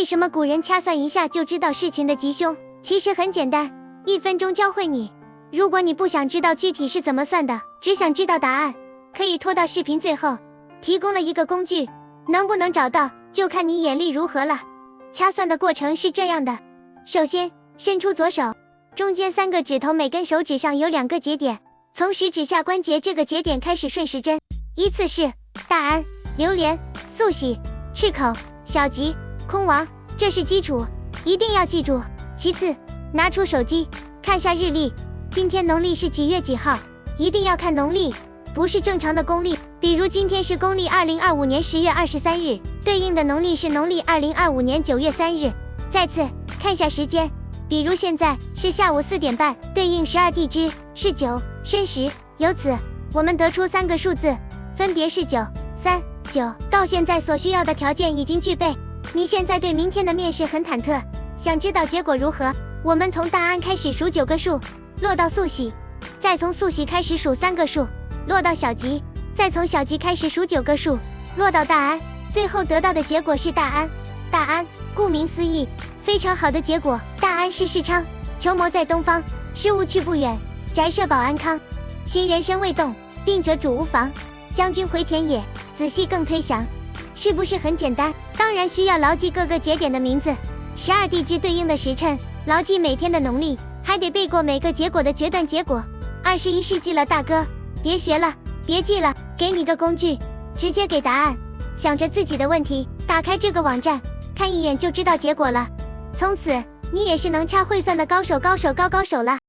为什么古人掐算一下就知道事情的吉凶？其实很简单，1分钟教会你。如果你不想知道具体是怎么算的，只想知道答案，可以拖到视频最后，提供了一个工具，能不能找到就看你眼力如何了。掐算的过程是这样的，首先伸出左手，中间3个指头每根手指上有2个节点，从食指下关节这个节点开始顺时针，依次是大安、榴莲、素喜、赤口、小吉、空亡，这是基础，一定要记住。其次，拿出手机看下日历，今天农历是几月几号，一定要看农历，不是正常的公历。比如今天是公历2025年10月23日，对应的农历是农历2025年9月3日。再次看下时间，比如现在是下午4点半，对应12地支是9申时。由此我们得出3个数字，分别是9、3、9。到现在所需要的条件已经具备，你现在对明天的面试很忐忑，想知道结果如何？我们从大安开始数9个数，落到素喜，再从素喜开始数3个数，落到小吉，再从小吉开始数9个数，落到大安，最后得到的结果是大安。大安顾名思义，非常好的结果。大安是世昌，求谋在东方，事务去不远，宅社保安康，新人身未动，病者主无妨，将军回田野，仔细更推详。是不是很简单？当然需要牢记各个节点的名字，12地支对应的时辰，牢记每天的农历，还得背过每个结果的决断结果。21世纪了大哥，别学了，别记了，给你个工具，直接给答案。想着自己的问题，打开这个网站，看一眼就知道结果了。从此你也是能掐会算的高手了。